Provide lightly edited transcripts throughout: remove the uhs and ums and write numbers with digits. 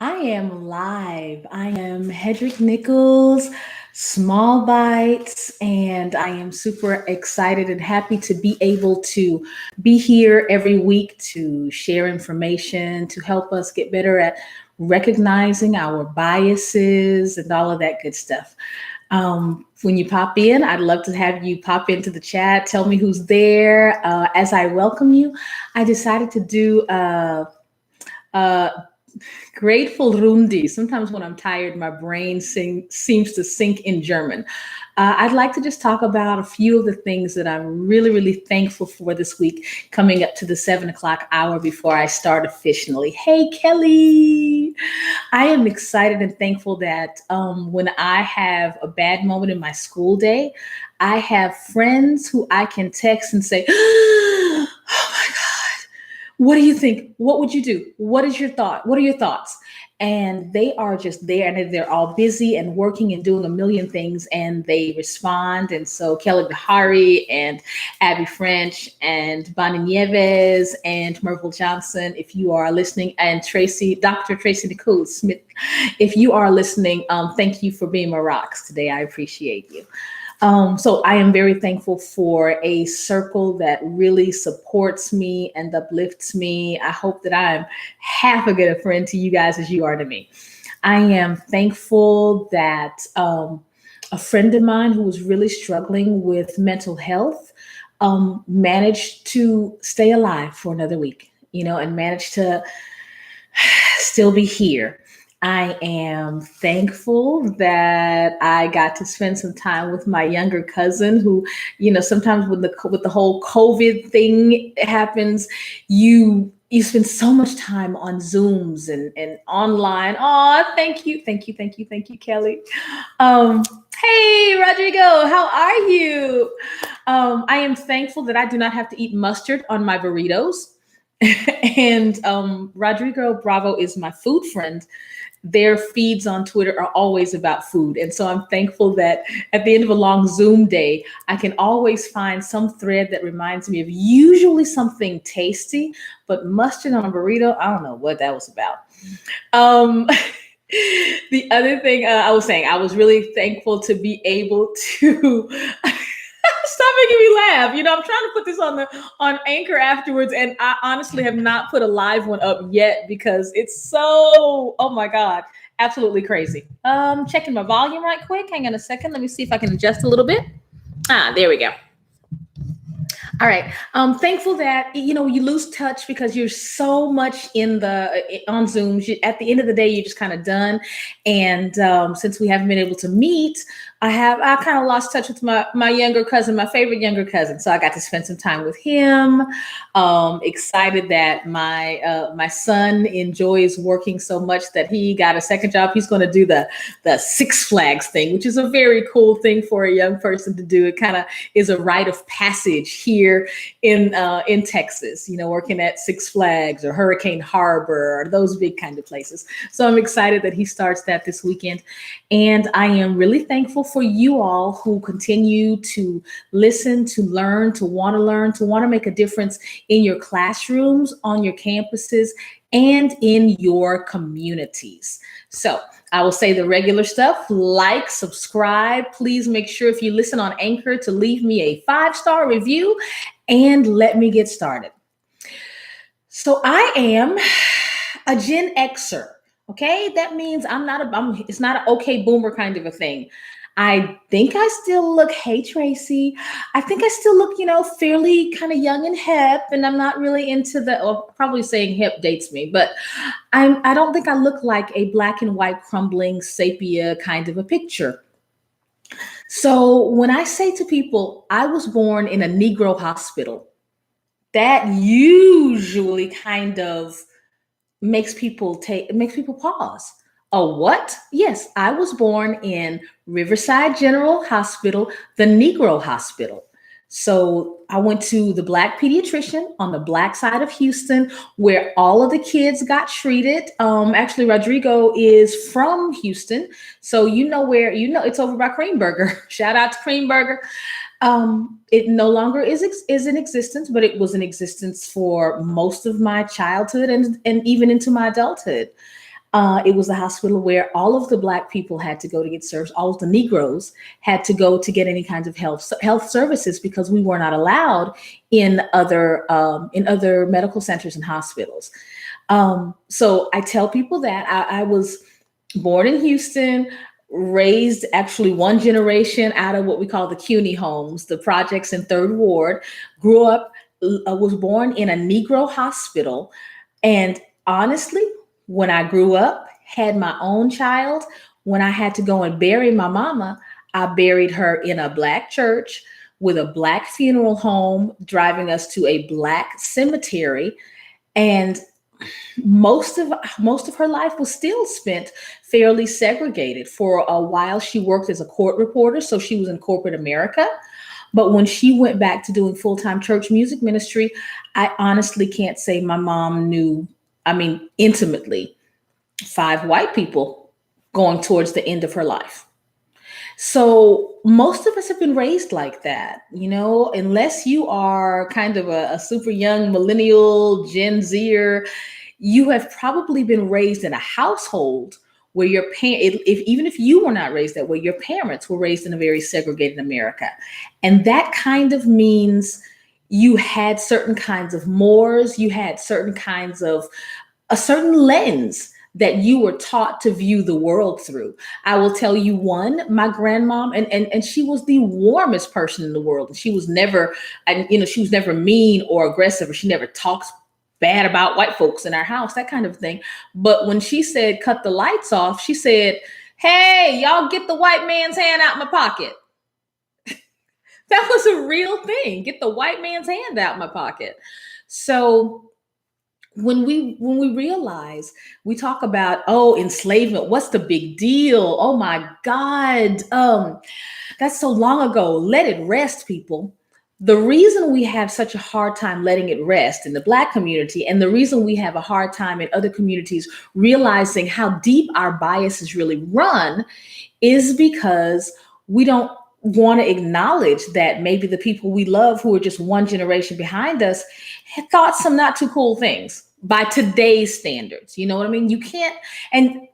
I am live. I am Hedrick Nichols, Small Bites, and I am super excited and happy to be able to be here every week to share information to help us get better at recognizing our biases and all of that good stuff. When you pop in, I'd love to have you pop into the chat. Tell me who's there. As I welcome you, I decided to do a Grateful Rundi. Sometimes when I'm tired, my brain seems to sink in German. I'd like to just talk about a few of the things that I'm really, really thankful for this week, coming up to the 7 o'clock hour before I start officially. Hey, Kelly. I am excited and thankful that when I have a bad moment in my school day, I have friends who I can text and say, oh my God, what do you think? What would you do? What is your thought? What are your thoughts? And they are just there and they're all busy and working and doing a million things and they respond. And so Kelly Bahari and Abby French and Bonnie Nieves and Merville Johnson, if you are listening, and Dr. Tracy Nicole Smith, if you are listening, thank you for being my rocks today. I appreciate you. So I am very thankful for a circle that really supports me and uplifts me. I hope that I'm half as good a friend to you guys as you are to me. I am thankful that a friend of mine who was really struggling with mental health managed to stay alive for another week, and managed to still be here. I am thankful that I got to spend some time with my younger cousin who, sometimes with the whole COVID thing happens, you spend so much time on Zooms and online. Oh, thank you, thank you, thank you, thank you, Kelly. Um, hey, Rodrigo, how are you? I am thankful that I do not have to eat mustard on my burritos. And Rodrigo Bravo is my food friend. Their feeds on Twitter are always about food. And so I'm thankful that at the end of a long Zoom day, I can always find some thread that reminds me of usually something tasty, but mustard on a burrito, I don't know what that was about. Um, the other thing I was saying, I was really thankful to be able to stop making me laugh. I'm trying to put this on Anchor afterwards, and I honestly have not put a live one up yet because it's so, oh my God, absolutely crazy. Checking my volume right quick. Hang on a second. Let me see if I can adjust a little bit. There we go. All right. Thankful that you lose touch because you're so much on Zoom. At the end of the day, you're just kind of done. And since we haven't been able to meet, I kind of lost touch with my younger cousin, my favorite younger cousin. So I got to spend some time with him. Excited that my son enjoys working so much that he got a second job. He's going to do the Six Flags thing, which is a very cool thing for a young person to do. It kind of is a rite of passage here in Texas. Working at Six Flags or Hurricane Harbor or those big kind of places. So I'm excited that he starts that this weekend. And I am really thankful for you all who continue to listen, to learn, to want to make a difference in your classrooms, on your campuses, and in your communities. So I will say the regular stuff, like, subscribe. Please make sure if you listen on Anchor to leave me a 5-star review and let me get started. So I am a Gen Xer. Okay, that means it's not an okay boomer kind of a thing. I think I still look, hey Tracy, I think I still look, fairly kind of young and hip, and I'm not really into probably saying hip dates me, but I don't think I look like a black and white crumbling sepia kind of a picture. So when I say to people, I was born in a Negro hospital, that usually kind of makes people pause. Oh, what? Yes, I was born in Riverside General Hospital, the Negro Hospital. So I went to the Black pediatrician on the Black side of Houston, where all of the kids got treated. Actually, Rodrigo is from Houston, so it's over by Creamburger. Shout out to Creamburger. It no longer is in existence, but it was in existence for most of my childhood and even into my adulthood. It was a hospital where all of the Black people had to go to get service. All of the Negroes had to go to get any kinds of health services because we were not allowed in other medical centers and hospitals. So I tell people that I was born in Houston, raised actually one generation out of what we call the CUNY homes, the projects in Third Ward, grew up, was born in a Negro hospital. And honestly, when I grew up, had my own child, when I had to go and bury my mama, I buried her in a Black church with a Black funeral home, driving us to a Black cemetery. And most of her life was still spent fairly segregated. For a while, she worked as a court reporter, so she was in corporate America. But when she went back to doing full-time church music ministry, I honestly can't say my mom knew, I mean, intimately, 5 white people going towards the end of her life. So most of us have been raised like that, unless you are kind of a super young millennial Gen Zer, you have probably been raised in a household where even if you were not raised that way, your parents were raised in a very segregated America. And that kind of means you had certain kinds of mores, you had certain kinds of a certain lens that you were taught to view the world through. I will tell you one, my grandmom, and she was the warmest person in the world. She was never, she was never mean or aggressive, or she never talked bad about white folks in our house, that kind of thing. But when she said, cut the lights off, she said, hey, y'all get the white man's hand out my pocket. That was a real thing. Get the white man's hand out my pocket. So when we realize, we talk about, enslavement, what's the big deal? Oh my God. That's so long ago. Let it rest, people. The reason we have such a hard time letting it rest in the Black community, and the reason we have a hard time in other communities realizing how deep our biases really run, is because we don't want to acknowledge that maybe the people we love, who are just one generation behind us, had thought some not too cool things by today's standards. You know what I mean? You can't, and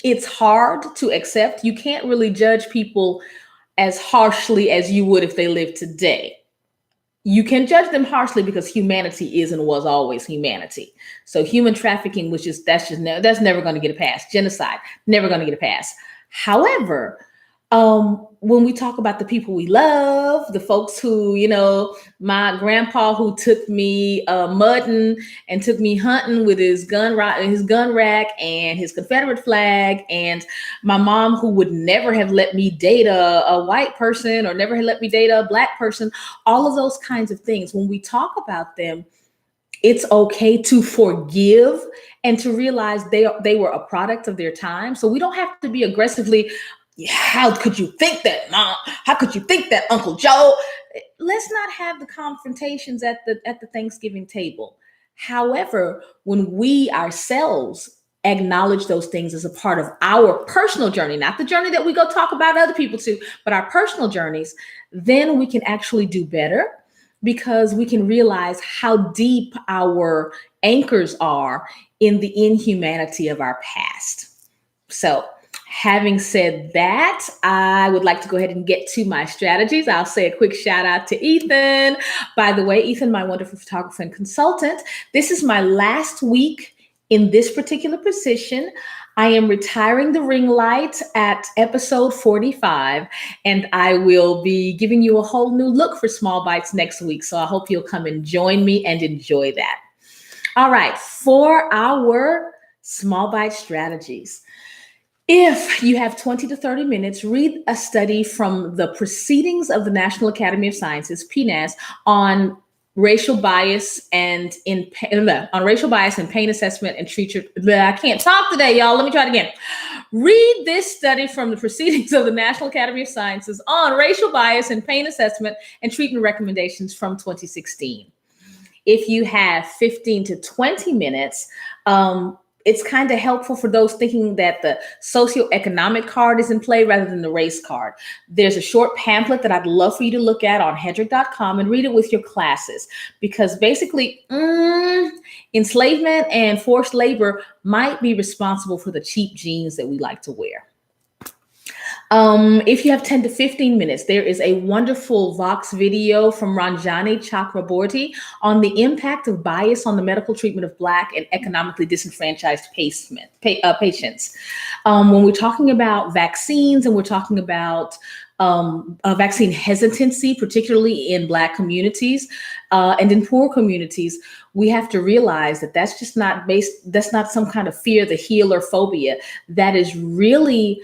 it's hard to accept. You can't really judge people as harshly as you would if they lived today. You can judge them harshly because humanity is and was always humanity. So human trafficking that's never going to get a pass. Genocide, never going to get a pass. However, when we talk about the people we love, the folks who, my grandpa who took me mudding and took me hunting with his gun rack and his Confederate flag, and my mom who would never have let me date a white person or never had let me date a Black person, all of those kinds of things. When we talk about them, it's okay to forgive and to realize they were a product of their time. So we don't have to be aggressively, how could you think that, Mom? How could you think that, Uncle Joe? Let's not have the confrontations at the Thanksgiving table. However, when we ourselves acknowledge those things as a part of our personal journey, not the journey that we go talk about other people to, but our personal journeys, then we can actually do better, because we can realize how deep our anchors are in the inhumanity of our past. So, having said that, I would like to go ahead and get to my strategies. I'll say a quick shout out to Ethan. By the way, Ethan, my wonderful photographer and consultant, this is my last week in this particular position. I am retiring the ring light at episode 45, and I will be giving you a whole new look for Small Bites next week. So I hope you'll come and join me and enjoy that. All right, for our Small Bite strategies. If you have 20 to 30 minutes, read a study from the Proceedings of the National Academy of Sciences, PNAS, on racial bias and pain assessment and treatment. I can't talk today, y'all. Let me try it again. Read this study from the Proceedings of the National Academy of Sciences on racial bias and pain assessment and treatment recommendations from 2016. If you have 15 to 20 minutes, it's kind of helpful for those thinking that the socioeconomic card is in play rather than the race card. There's a short pamphlet that I'd love for you to look at on hedrick.com and read it with your classes, because basically enslavement and forced labor might be responsible for the cheap jeans that we like to wear. If you have 10 to 15 minutes, there is a wonderful Vox video from Ranjani Chakraborty on the impact of bias on the medical treatment of Black and economically disenfranchised patients. When we're talking about vaccines and we're talking about vaccine hesitancy, particularly in Black communities and in poor communities, we have to realize that that's not some kind of fear, the healer phobia. That is really...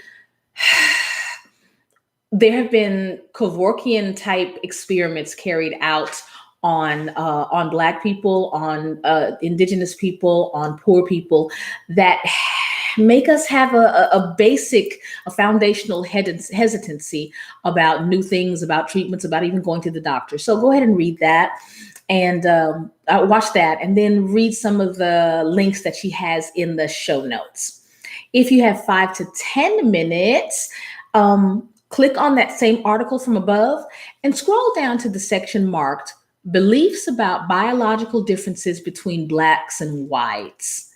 There have been Kevorkian type experiments carried out on Black people, on Indigenous people, on poor people, that make us have a foundational hesitancy about new things, about treatments, about even going to the doctor. So go ahead and read that and watch that, and then read some of the links that she has in the show notes. If you have 5 to 10 minutes, click on that same article from above and scroll down to the section marked Beliefs about Biological Differences Between Blacks and Whites.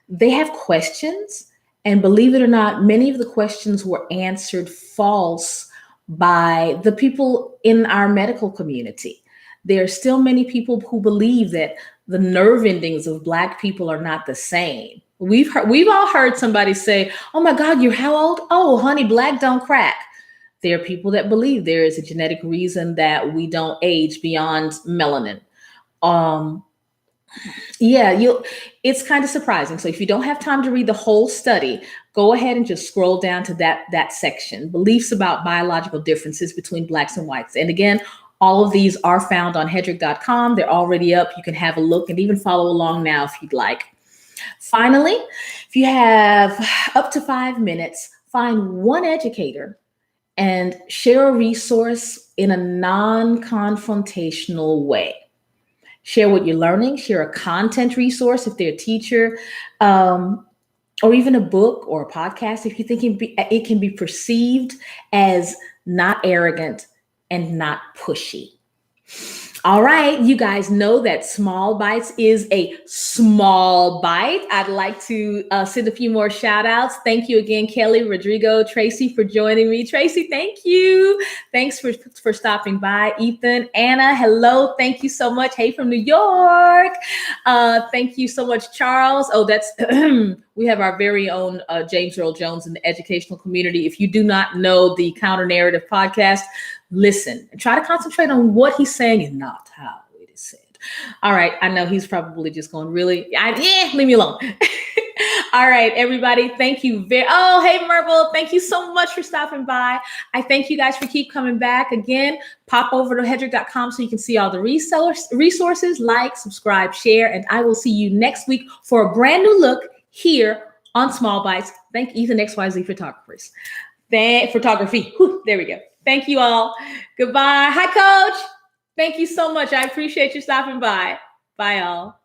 They have questions, and believe it or not, many of the questions were answered false by the people in our medical community. There are still many people who believe that the nerve endings of Black people are not the same. We've all heard somebody say, "Oh my God, you're how old? Oh, honey, Black don't crack." There are people that believe there is a genetic reason that we don't age beyond melanin. It's kind of surprising. So if you don't have time to read the whole study, go ahead and just scroll down to that section, Beliefs about Biological Differences Between Blacks and Whites. And again, all of these are found on hedrick.com. They're already up. You can have a look and even follow along now if you'd like. Finally, if you have up to 5 minutes, find one educator and share a resource in a non-confrontational way. Share what you're learning, share a content resource if they're a teacher, or even a book or a podcast if you think it can be perceived as not arrogant and not pushy. All right, you guys know that Small Bites is a small bite. I'd like to send a few more shout outs. Thank you again, Kelly, Rodrigo, Tracy, for joining me. Tracy, thank you. Thanks for stopping by. Ethan, Anna, hello. Thank you so much. Hey, from New York. Thank you so much, Charles. Oh, that's we have our very own James Earl Jones in the educational community. If you do not know the Counter Narrative podcast, listen and try to concentrate on what he's saying and not how it is said. All right. I know he's probably just going, really? Leave me alone. All right, everybody. Thank you. Oh, hey, Merble. Thank you so much for stopping by. I thank you guys for keep coming back. Again, pop over to hedrick.com so you can see all the resources, like, subscribe, share, and I will see you next week for a brand new look here on Small Bites. Thank Ethan XYZ Photographers. Photography. Whew, there we go. Thank you all. Goodbye. Hi, Coach. Thank you so much. I appreciate you stopping by. Bye, all.